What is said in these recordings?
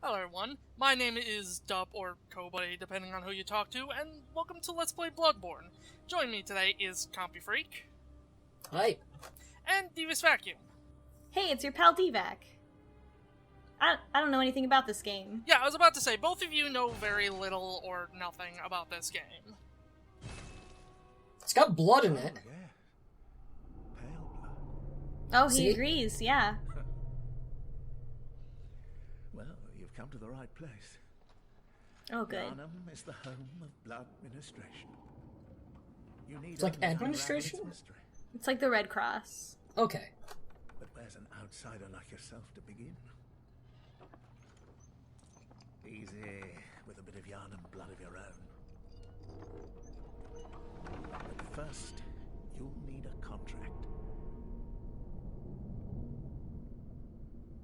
Hello everyone, my name is Dub, or Kobay, depending on who you talk to, and welcome to Let's Play Bloodborne. Joining me today is Compy Freak. Hi. And Devious Vacuum. Hey, it's your pal D-Vac. I don't know anything about this game. Yeah, I was about to say, both of you know very little or nothing about this game. It's got blood in it. Oh, yeah. Pale blood. Oh, he See? agrees, yeah. Well, you've come to the right place. Oh, good. Yharnam is the home of blood administration. You need It's like only unravel administration? its mystery. It's like the Red Cross. Okay. But where's an outsider like yourself to begin? Easy, with a bit of Yharnam blood of your own. But first, you'll need a contract.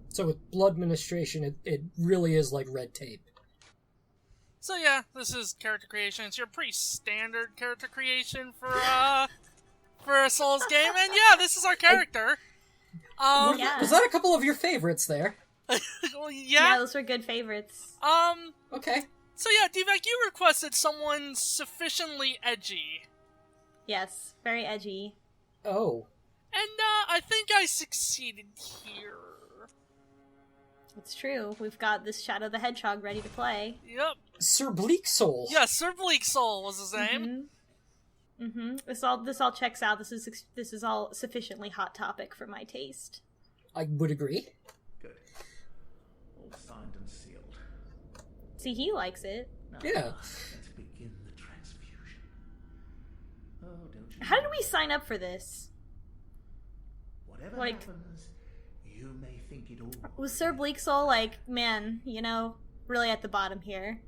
So with blood administration, it really is like red tape. So yeah, this is character creation. It's your pretty standard character creation for a Souls game, and yeah, this is our character. Yeah. Was that a couple of your favorites there? Well, Yeah, those were good favorites. Okay. So yeah, D-Vac, you requested someone sufficiently edgy. Yes, very edgy. Oh. And, I think I succeeded here. It's true. We've got this Shadow the Hedgehog ready to play. Yep. Sir Bleak Soul. Yeah, Sir Bleak Soul was his name. This all checks out. This is all sufficiently hot topic for my taste. I would agree. Good. All signed and sealed. See, he likes it. Now, Yeah. let's begin the transfusion. Oh, don't you How did know? we sign up for this? Whatever like- happens, you may think it all. Was Sir Bleak Soul like, man, really at the bottom here?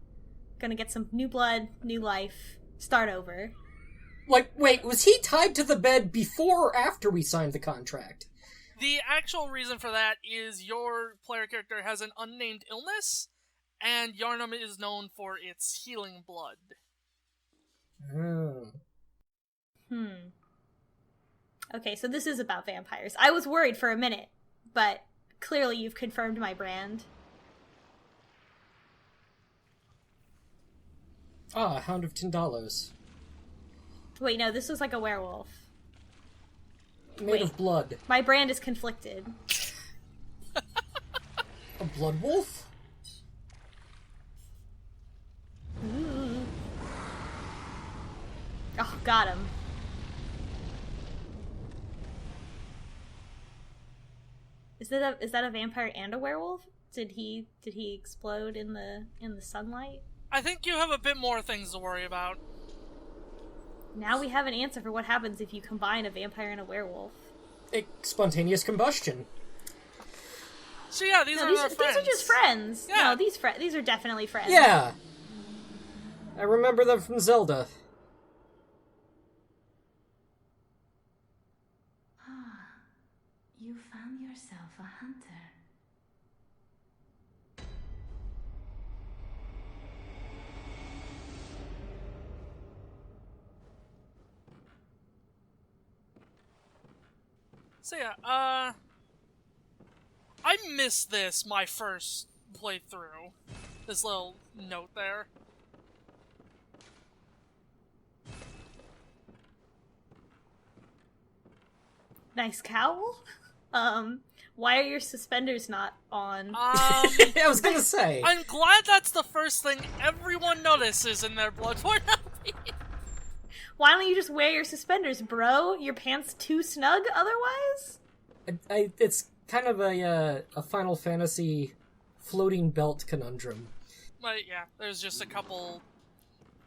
Gonna get some new blood, new life, start over. Like, wait, was he tied to the bed before or after we signed the contract? The actual reason for that is your player character has an unnamed illness, and Yharnam is known for its healing blood. Oh. Okay, so this is about vampires. I was worried for a minute, but clearly you've confirmed my brand. Ah, Hound of Tindalos. Wait, no, this was like a werewolf. Made Wait. of blood. My brand is conflicted. A blood wolf? Ooh. Oh, got him. Is that a vampire and a werewolf? Did he explode in the sunlight? I think you have a bit more things to worry about. Now we have an answer for what happens if you combine a vampire and a werewolf. Spontaneous combustion. So yeah, these are our friends. These are just friends. Yeah. No, these are definitely friends. Yeah. I remember them from Zelda. You found yourself a hunter. So yeah, I missed this my first playthrough. This little note there. Nice cowl. Why are your suspenders not on? I was gonna say. I'm glad that's the first thing everyone notices in their Bloodborne LP. Why don't you just wear your suspenders, bro? Your pants too snug otherwise? It's kind of a Final Fantasy floating belt conundrum. But yeah, there's just a couple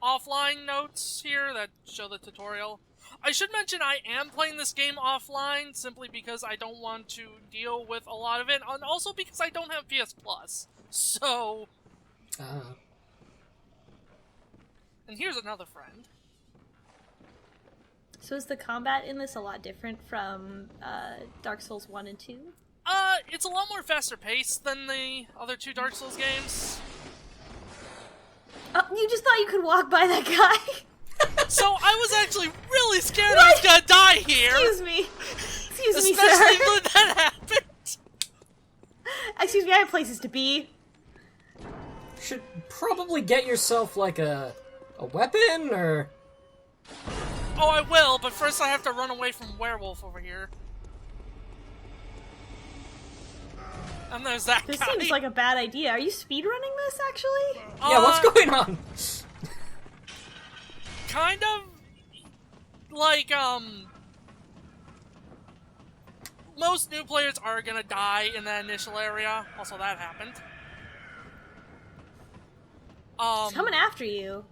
offline notes here that show the tutorial. I should mention I am playing this game offline simply because I don't want to deal with a lot of it, and also because I don't have PS Plus. So... And here's another friend. So is the combat in this a lot different from Dark Souls 1 and 2? It's a lot more faster paced than the other two Dark Souls games. Oh, you just thought you could walk by that guy? So I was actually really scared I was gonna die here! Excuse me, Especially sir. when that happened! Excuse me, I have places to be. should probably get yourself, like, a weapon, or... Oh, I will, but first I have to run away from werewolf over here. And there's that This guy. seems like a bad idea. Are you speedrunning this, actually? Yeah, what's going on? Kind of like, most new players are gonna die in that initial area. Also, that happened. It's coming after you.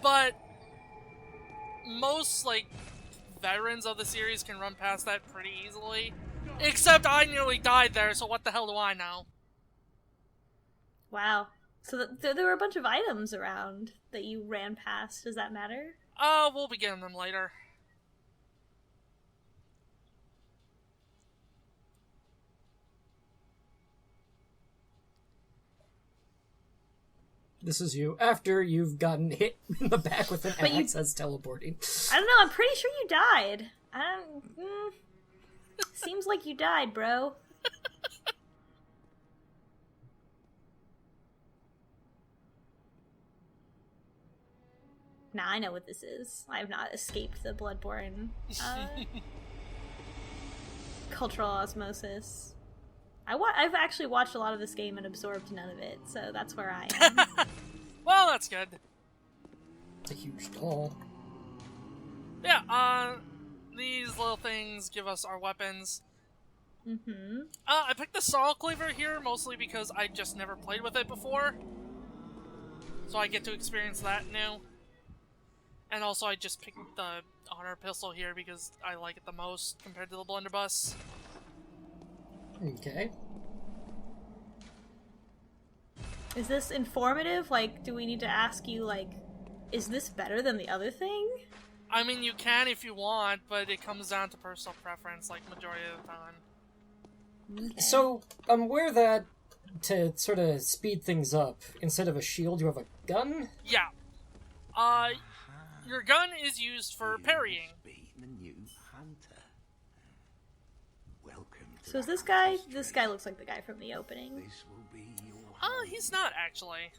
But most, like, veterans of the series can run past that pretty easily. Except I nearly died there, so what the hell do I know? Wow. So there were a bunch of items around that you ran past. Does that matter? We'll be getting them later. This is you after you've gotten hit in the back with an But you- axe as teleporting. I don't know. I'm pretty sure you died. Seems like you died, bro. Nah, I know what this is. I have not escaped the Bloodborne cultural osmosis. I've actually watched a lot of this game and absorbed none of it, so that's where I am. Well, that's good. It's a huge doll. Yeah, these little things give us our weapons. Mm-hmm. I picked the Saw Cleaver here mostly because I just never played with it before. So I get to experience that new. And also I just picked the Honor Pistol here because I like it the most compared to the Blunderbuss. Okay. Is this informative? Like, do we need to ask you, like, is this better than the other thing? I mean, you can if you want, but it comes down to personal preference, like, majority of the time. Okay. So, I'm aware that to sort of speed things up, instead of a shield, you have a gun? Yeah. Your gun is used for parrying. So is this guy? This guy looks like the guy from the opening. He's not, actually.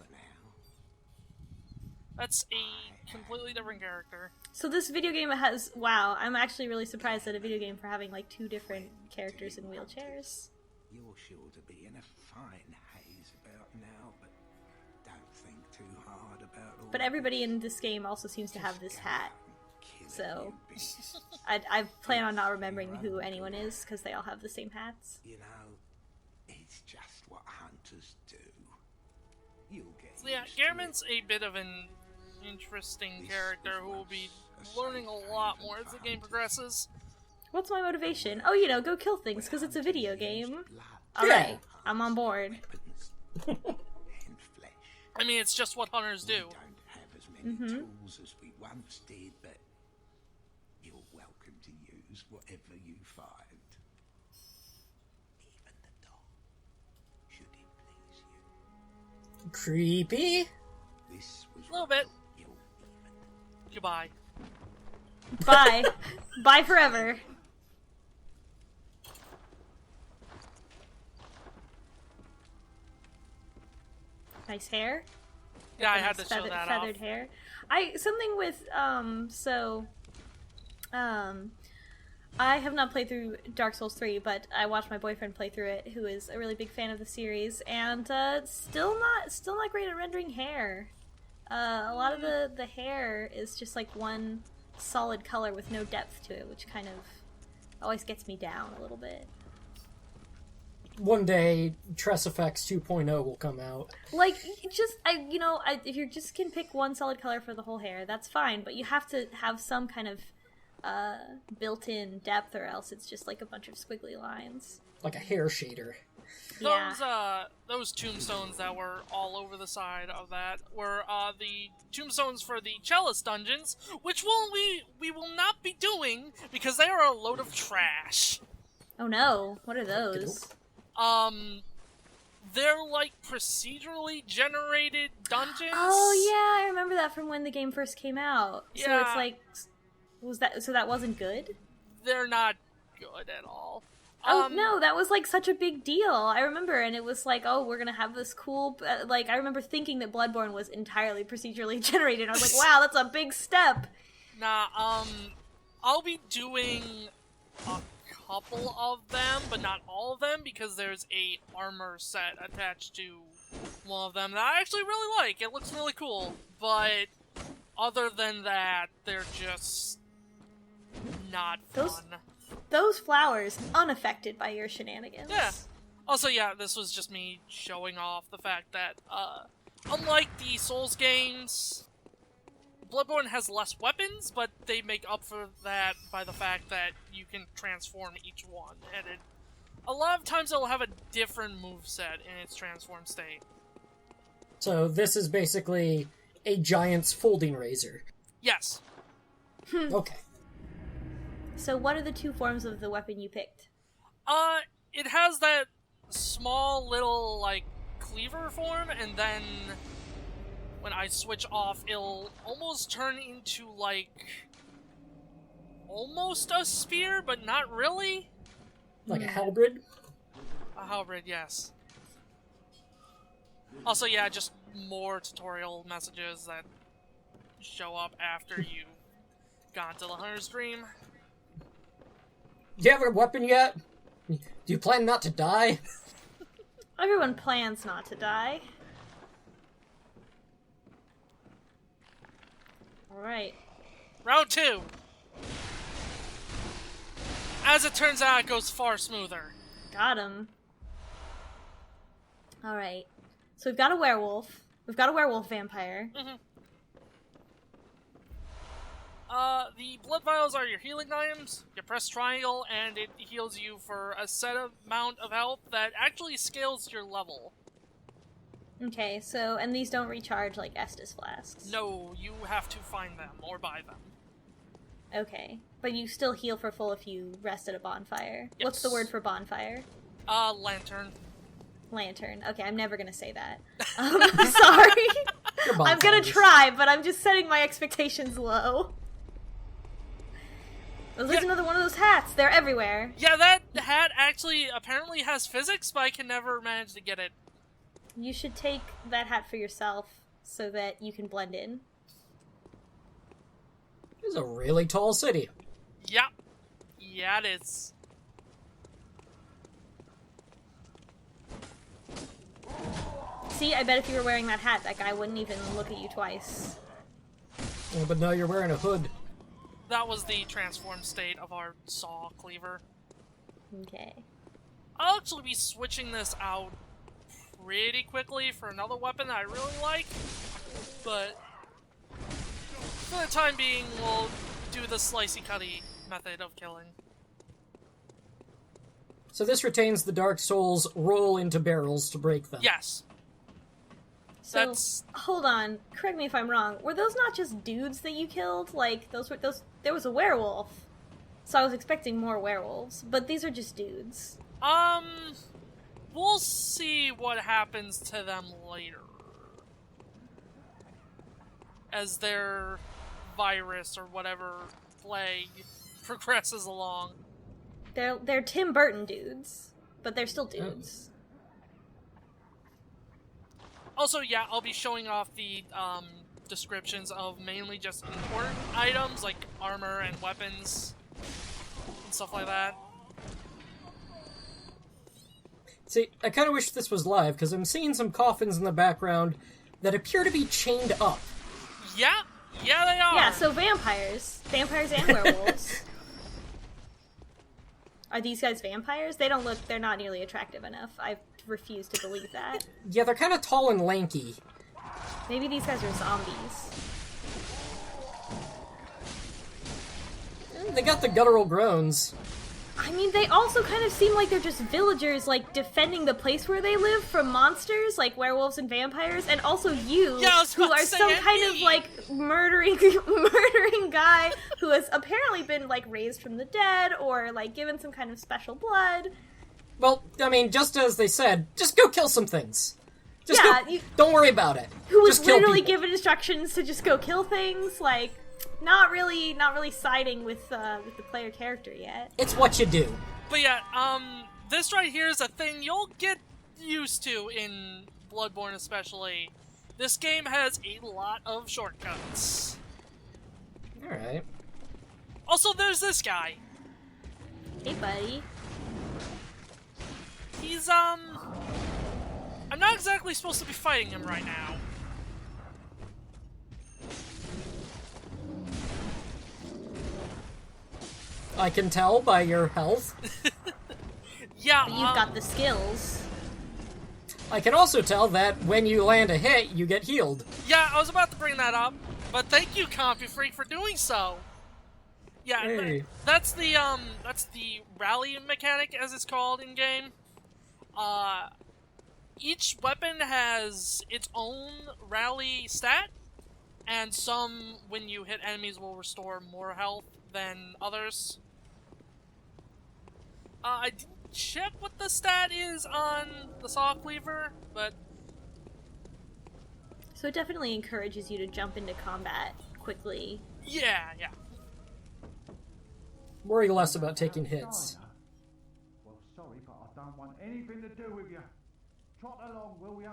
That's a completely different character. So this video game has... Wow, I'm actually really surprised at a video game for having, like, 2 different characters in wheelchairs. You're sure to be in a fine haze about now, but don't think too hard about all But everybody in this game also seems to have this hat. So I plan on not remembering who anyone is, because they all have the same hats. You know, it's just what hunters do. You'll get So yeah, used to Gehrman's a bit of an interesting character who will be learning a lot more as the game progresses. What's my motivation? Oh, you know, go kill things, because it's a video game. Yeah. Alright, I'm on board. weapons and flesh. I mean, it's just what hunters We do. don't have as many tools as we once did, but you're welcome to use whatever you find. Even the dark, should it please you. Creepy? This was A little bit. you'll even Goodbye. Bye. Bye forever. Nice hair. Yeah, I had to Nice show that feathered off. hair. Something with I have not played through Dark Souls 3, but I watched my boyfriend play through it, who is a really big fan of the series, and still not great at rendering hair. A lot of the hair is just like one solid color with no depth to it, which kind of always gets me down a little bit. One day, Tress Effects 2.0 will come out. Like, if you just can pick one solid color for the whole hair, that's fine, but you have to have some kind of built-in depth, or else it's just like a bunch of squiggly lines. Like a hair shader. Yeah. Those tombstones that were all over the side of that were the tombstones for the Chalice dungeons, which we will not be doing because they are a load of trash. Oh no, what are those? They're like procedurally generated dungeons. Oh yeah, I remember that from when the game first came out. So Yeah. it's like, so that wasn't good? They're not good at all. Oh no, that was like such a big deal. I remember, and it was like, oh, we're gonna have this cool. Like, I remember thinking that Bloodborne was entirely procedurally generated. I was like, wow, that's a big step. Nah, I'll be doing a couple of them, but not all of them, because there's a armor set attached to one of them that I actually really like. It looks really cool, but other than that, they're just not fun. Those flowers, unaffected by your shenanigans. Yeah. Also, yeah, this was just me showing off the fact that, unlike the Souls games, Bloodborne has less weapons, but they make up for that by the fact that you can transform each one, and a lot of times it'll have a different moveset in its transform state. So this is basically a giant's folding razor. Yes. Okay. So what are the two forms of the weapon you picked? It has that small little, like, cleaver form, and then when I switch off, it'll almost turn into, like, almost a spear, but not really. Like a halberd? A halberd, yes. Also, yeah, just more tutorial messages that show up after you've gone to the Hunter's Dream. You have a weapon yet? Do you plan not to die? Everyone plans not to die. Alright. Round 2! As it turns out, it goes far smoother. Got him. Alright. So we've got a werewolf. We've got a werewolf vampire. The blood vials are your healing items. You press triangle, and it heals you for a set amount of health that actually scales your level. Okay, so, and these don't recharge like Estus flasks. No, you have to find them, or buy them. Okay. But you still heal for full if you rest at a bonfire. Yes. What's the word for bonfire? Lantern. Lantern. Okay, I'm never gonna say that. Sorry. I'm gonna try, but I'm just setting my expectations low. There's another one of those hats. They're everywhere. Yeah, that hat actually apparently has physics, but I can never manage to get it. You should take that hat for yourself so that you can blend in. It's a really tall city. Yeah. Yeah, it is. See, I bet if you were wearing that hat, that guy wouldn't even look at you twice. Oh, but now you're wearing a hood. That was the transform state of our saw cleaver. Okay. I'll actually be switching this out pretty quickly for another weapon that I really like, but for the time being, we'll do the slicey-cutty method of killing. So this retains the Dark Souls roll into barrels to break them. Yes. So, hold on. Correct me if I'm wrong. Were those not just dudes that you killed? Like, there was a werewolf. So I was expecting more werewolves. But these are just dudes. We'll see what happens to them later. As their virus or whatever plague progresses along. They're Tim Burton dudes. But they're still dudes. Also, yeah, I'll be showing off the descriptions of mainly just important items like armor and weapons and stuff like that. See, I kind of wish this was live, because I'm seeing some coffins in the background that appear to be chained up. Yeah, yeah, they are. Yeah, so vampires and werewolves. Are these guys vampires? They're not nearly attractive enough. I refuse to believe that. Yeah, they're kind of tall and lanky. Maybe these guys are zombies. They got the guttural groans. I mean, they also kind of seem like they're just villagers, like, defending the place where they live from monsters, like werewolves and vampires, and also you, who are some kind of, like, murdering guy who has apparently been, like, raised from the dead, or, like, given some kind of special blood. Well, I mean, just as they said, just go kill some things. Just don't worry about it. Who was just kill literally people. given instructions to just go kill things, like, not really siding with the player character yet. It's what you do. But yeah, this right here is a thing you'll get used to in Bloodborne especially. This game has a lot of shortcuts. Alright. Also, there's this guy. Hey, buddy. He's, I'm not exactly supposed to be fighting him right now. I can tell by your health. Yeah, But you've got the skills. I can also tell that when you land a hit, you get healed. Yeah, I was about to bring that up, but thank you, CompuFreak, for doing so. Yeah, Hey. that's the rally mechanic, as it's called in game. Each weapon has its own rally stat, and some, when you hit enemies, will restore more health than others. I didn't check what the stat is on the saw cleaver, but So it definitely encourages you to jump into combat quickly. yeah. Worry less about taking hits. Well, sorry, but I don't want anything to do with you. Trot along, will ya?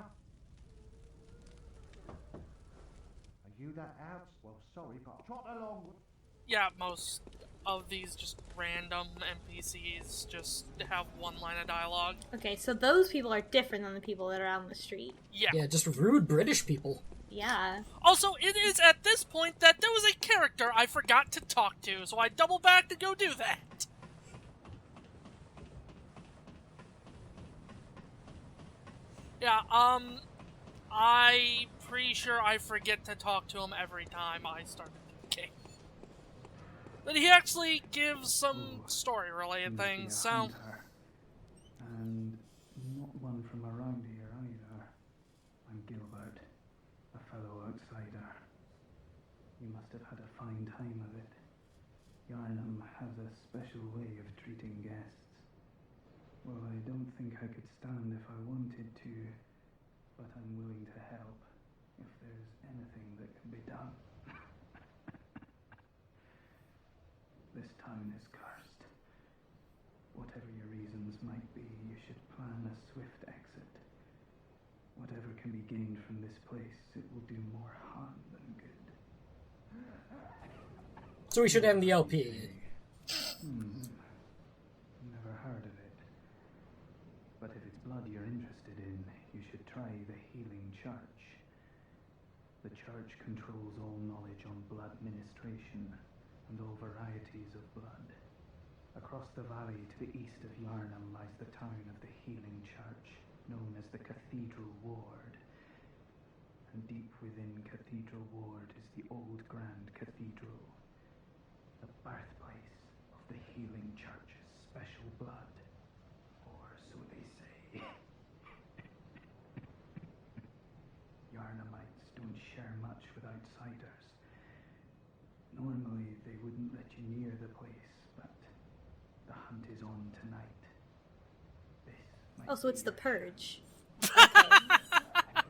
Are you that out? Well, sorry, but trot along. Yeah, most of these just random NPCs just have one line of dialogue. Okay, so those people are different than the people that are out on the street. Yeah, just rude British people. Yeah. Also, it is at this point that there was a character I forgot to talk to, so I double back to go do that. Yeah, I'm pretty sure I forget to talk to him every time I start the game. But he actually gives some story-related things, so... And not one from around here either. I'm Gilbert, a fellow outsider. You must have had a fine time of it. Yharnam has a special way of treating guests. Well, I don't think I could stand if I wanted to, but I'm willing to help if there's anything that can be done. This town is cursed. Whatever your reasons might be, you should plan a swift exit. Whatever can be gained from this place, it will do more harm than good. So we should end the LP. Never heard of it. But if it's blood you're interested in, you should try the Healing Church. The church controls all knowledge on blood ministration and all varieties of blood. Across the valley to the east of Yharnam lies the town of the Healing Church, known as the Cathedral Ward. And deep within Cathedral Ward is the old Grand Cathedral, the birthplace of the Healing Church's special blood. Or so they say. Yharnamites don't share much with outsiders. Normally, they wouldn't let you near the place, but the hunt is on tonight. This might Oh, so it's be the your Purge. Okay.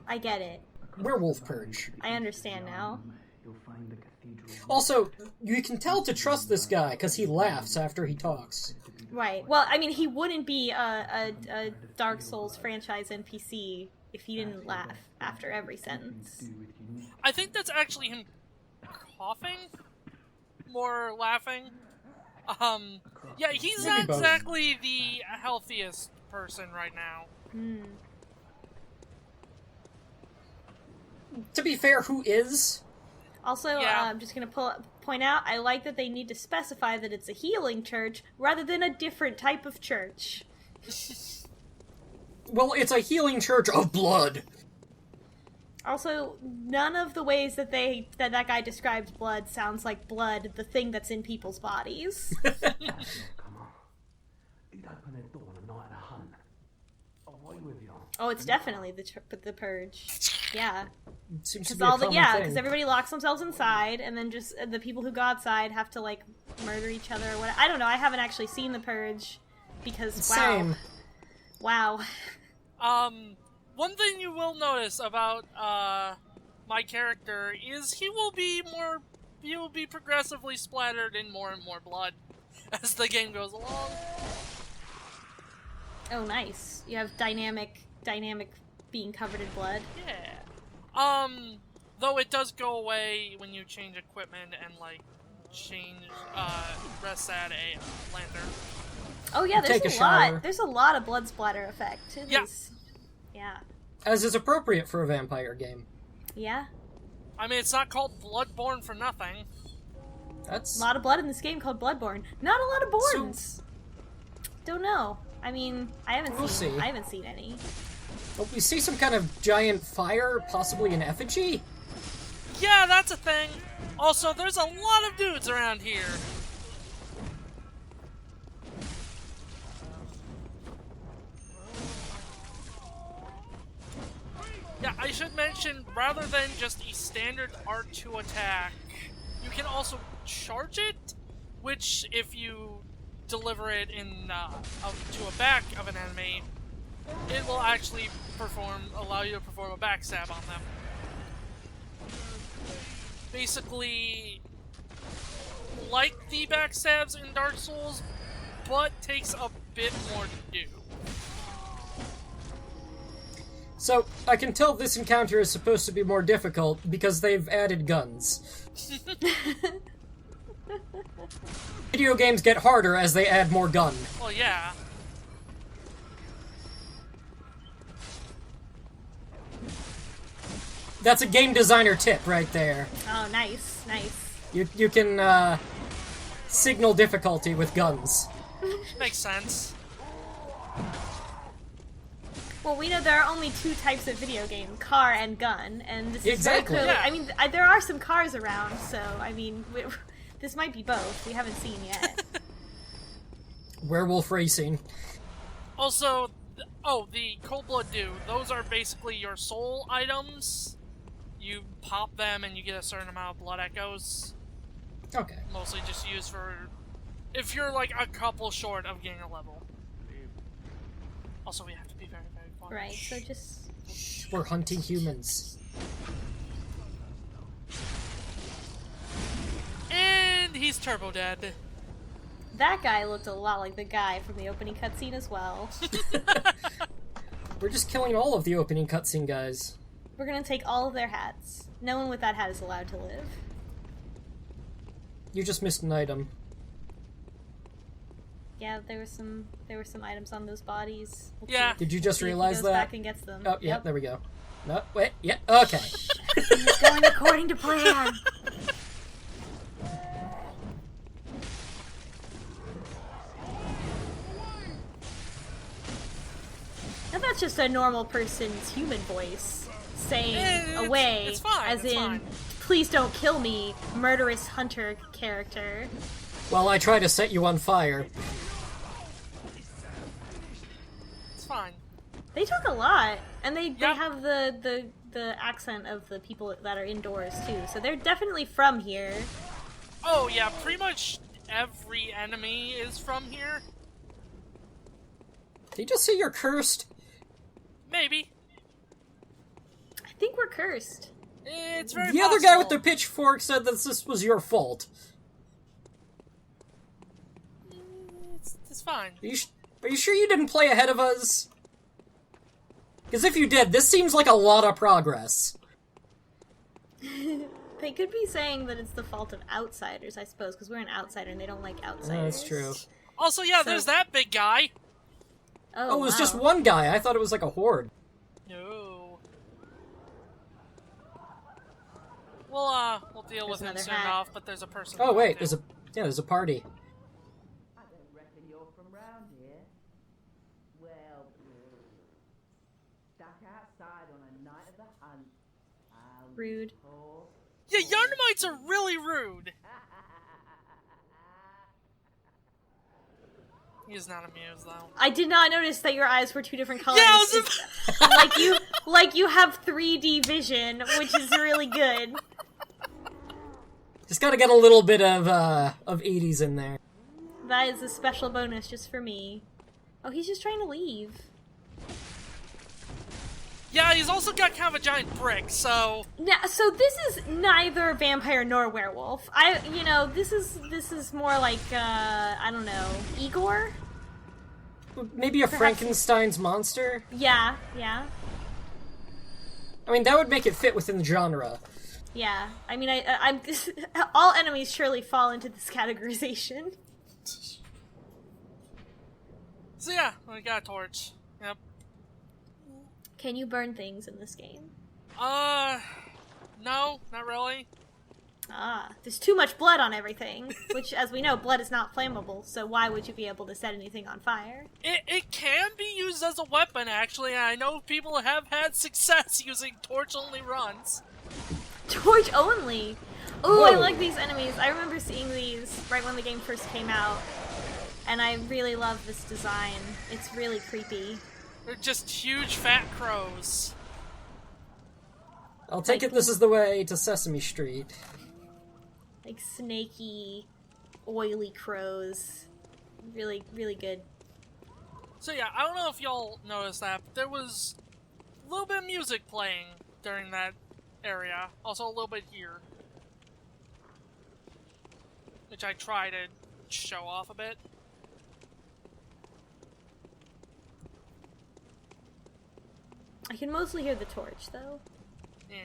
I get it. Werewolf Purge. I understand now. You'll find the cathedral. Also, you can tell to trust this guy because he laughs after he talks. Right. Well, I mean, he wouldn't be a Dark Souls franchise NPC if he didn't laugh after every sentence. I think that's actually him coughing? More laughing? Yeah, he's not Maybe both. exactly the healthiest person right now. To be fair, who is? Also, Yeah. I'm just going to point out, I like that they need to specify that it's a healing church rather than a different type of church. Well, it's a healing church of blood. Also, none of the ways that that guy describes blood sounds like blood, the thing that's in people's bodies. Come on. You'd open the door on a night of a hunt. Away with you. Oh, it's definitely the Purge. Yeah. Seems to Because be a common thing. because everybody locks themselves inside, and then just the people who go outside have to like murder each other or what. I don't know. I haven't actually seen the Purge because Same. wow. One thing you will notice about, my character is he will be more you'll be progressively splattered in more and more blood as the game goes along. Oh, nice. You have dynamic being covered in blood. Yeah. Though it does go away when you change equipment and, like, rest at a lantern. Oh yeah, Take there's a a lot. shower. There's a lot of blood splatter effect. It Yeah. is- Yeah. As is appropriate for a vampire game. Yeah. I mean, it's not called Bloodborne for nothing. That's... A lot of blood in this game called Bloodborne. Not a lot of So- Borns. Don't know. I mean, I haven't We'll seen. see. I haven't seen any. Oh, we see some kind of giant fire, possibly an effigy? Yeah, that's a thing. Also, there's a lot of dudes around here. Yeah, I should mention, rather than just a standard R2 attack, you can also charge it, which, if you deliver it in to a back of an enemy, it will actually allow you to perform a backstab on them. Basically, like the backstabs in Dark Souls, but takes a bit more to do. So, I can tell this encounter is supposed to be more difficult because they've added guns. Video games get harder as they add more gun. Well, yeah. That's a game designer tip right there. Oh, nice, nice. You can, signal difficulty with guns. Makes sense. Well, we know there are only two types of video game: car and gun, and this Exactly. is very clearly. Yeah. I mean, there are some cars around, so I mean, this might be both. We haven't seen yet. Werewolf racing. Also, the Cold Blood Dew, those are basically your soul items. You pop them and you get a certain amount of blood echoes. Okay. Mostly just used for if you're like a couple short of getting a level. Also, we have to be very, very quiet. Right. So just. We're hunting humans. And he's turbo dead. That guy looked a lot like the guy from the opening cutscene as well. We're just killing all of the opening cutscene guys. We're gonna take all of their hats. No one with that hat is allowed to live. You just missed an item. Yeah, there were some items on those bodies. We'll Yeah. see- Did you just see if he realize goes that? back and gets them. Oh, yeah, Yep. there we go. No, wait, yeah, okay. It's going according to plan. And that's just a normal person's human voice saying It's- away, it's fine, as it's in, fine. please don't kill me, murderous hunter character. While I try to set you on fire. It's fine. They talk a lot, and they Yeah. have the accent of the people that are indoors too, so they're definitely from here. Oh yeah, pretty much every enemy is from here. Did you just say you're cursed? Maybe. I think we're cursed. It's very The other guy with possible. the pitchfork said that this was your fault. It's fine. Are you sure you didn't play ahead of us? Because if you did, this seems like a lot of progress. They could be saying that it's the fault of outsiders, I suppose, because we're an outsider and they don't like outsiders. That's true. Also, yeah, there's that big guy. Oh, Oh, it was wow. just one guy. I thought it was like a horde. No. We'll deal with him another soon hat. enough, but there's a person. Oh, wait, too. there's a party. I don't reckon you're from round here. Well, stuck outside on a night of the hunt. Rude. Poor. Yeah, Yharnamites are really rude. He's not amused though. I did not notice that your eyes were two different colors. Yeah, I was It's like you have 3D vision, which is really good. Just gotta get a little bit of 80s in there. That is a special bonus just for me. Oh, he's just trying to leave. Yeah, he's also got kind of a giant brick, so... Now, so this is neither vampire nor werewolf. This is more like, I don't know, Igor? Maybe a Frankenstein's monster? Yeah. I mean, that would make it fit within the genre. Yeah. I mean, I'm all enemies surely fall into this categorization. So yeah, we got a torch. Yep. Can you burn things in this game? No, not really. There's too much blood on everything, which, as we know, blood is not flammable, so why would you be able to set anything on fire? It can be used as a weapon, actually, and I know people have had success using torch-only runs. Torch only? Ooh, Whoa. I like these enemies. I remember seeing these right when the game first came out, and I really love this design. It's really creepy. They're just huge fat crows. I'll take it this is the way to Sesame Street. Like snaky, oily crows. Really, really good. So yeah, I don't know if y'all noticed that, but there was a little bit of music playing during that area. Also a little bit here. Which I try to show off a bit. I can mostly hear the torch, though. Yeah.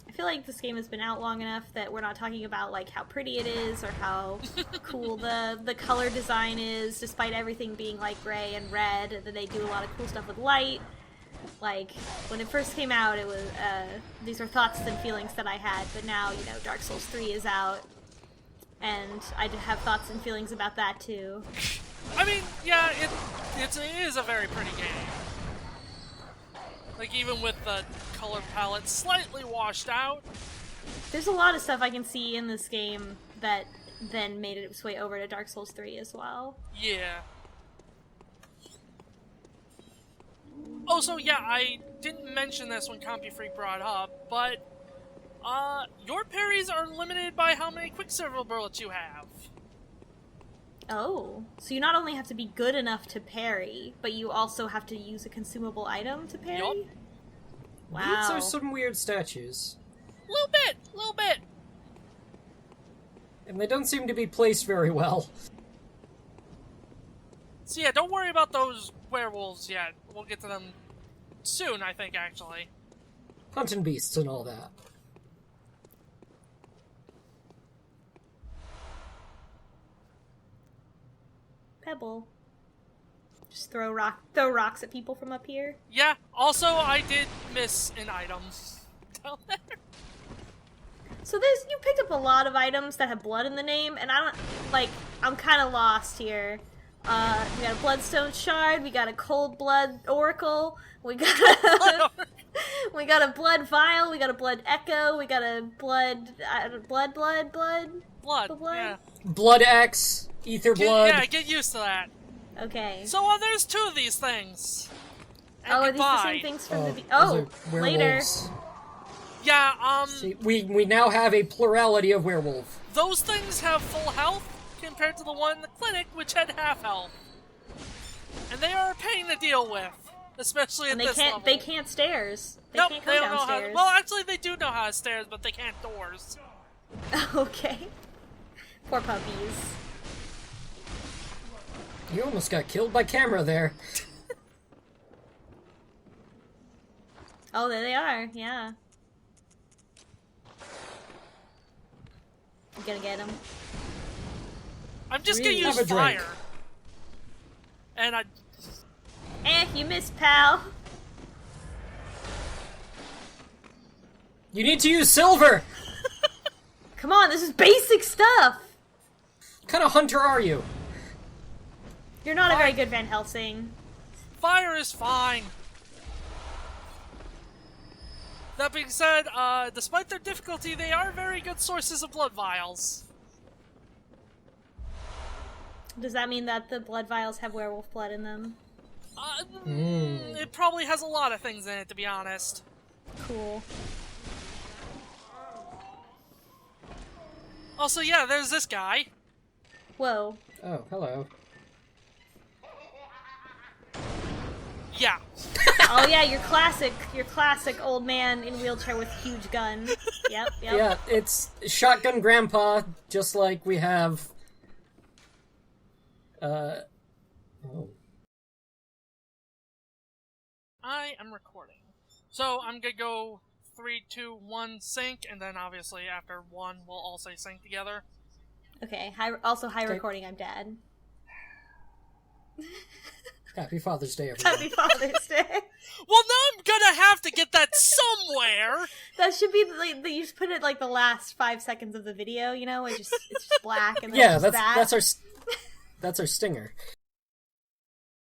I feel like this game has been out long enough that we're not talking about like how pretty it is or how cool the color design is, despite everything being like gray and red. That they do a lot of cool stuff with light. Like when it first came out, it was these are thoughts and feelings that I had. But now, Dark Souls 3 is out, and I have thoughts and feelings about that too. I mean, yeah, it is a very pretty game. Like, even with the color palette slightly washed out. There's a lot of stuff I can see in this game that then made its way over to Dark Souls 3 as well. Yeah. Also, yeah, I didn't mention this when CompuFreak brought up, but your parries are limited by how many Quicksilver bullets you have. Oh, so you not only have to be good enough to parry, but you also have to use a consumable item to parry? Yup. Wow. These are some weird statues. Little bit. And they don't seem to be placed very well. So yeah, don't worry about those werewolves yet. We'll get to them soon, I think, actually. Hunting beasts and all that. Pebble. Just throw rocks at people from up here. Yeah, also, I did miss an item down there. So you picked up a lot of items that have blood in the name, and I'm kind of lost here. We got a bloodstone shard, we got a cold blood oracle, we got we got a blood vial, we got a blood echo, we got a blood, Yeah. Blood X, ether blood. Yeah, get used to that. Okay. So, there's two of these things. And are these the goodbye. same things from those are later. werewolves. Yeah, See, we now have a plurality of werewolf. those things have full health compared to the one in the clinic, which had half health. And they are a pain to deal with, especially And at this level. they can't stairs. They Nope, can't they come don't know how. downstairs. Well, actually, they do know how to stairs, but they can't doors. Okay. Poor puppies. You almost got killed by camera there. Oh, there they are. Yeah. I'm gonna get them. I'm just Really? gonna use Have a drink. fire. And I. You missed, pal. You need to use silver! Come on, this is basic stuff. What kind of hunter are you? You're not a very good Van Helsing. Fire is fine. That being said, despite their difficulty, they are very good sources of blood vials. Does that mean that the blood vials have werewolf blood in them? It probably has a lot of things in it, to be honest. Cool. Also, yeah, there's this guy. Whoa. Oh, hello. Yeah. Oh yeah, your classic old man in wheelchair with huge gun. Yep. Yeah, it's Shotgun Grandpa, just like we have... Oh. I am recording. So I'm gonna go 3, 2, 1, sync, and then obviously after 1, we'll all say sync together. Okay. High recording. I'm dead. Happy Father's Day, everyone. Happy Father's Day. Well, now I'm gonna have to get that somewhere! That should be like you just put it like the last 5 seconds of the video. You know, it's just black and then Yeah, just that's our stinger.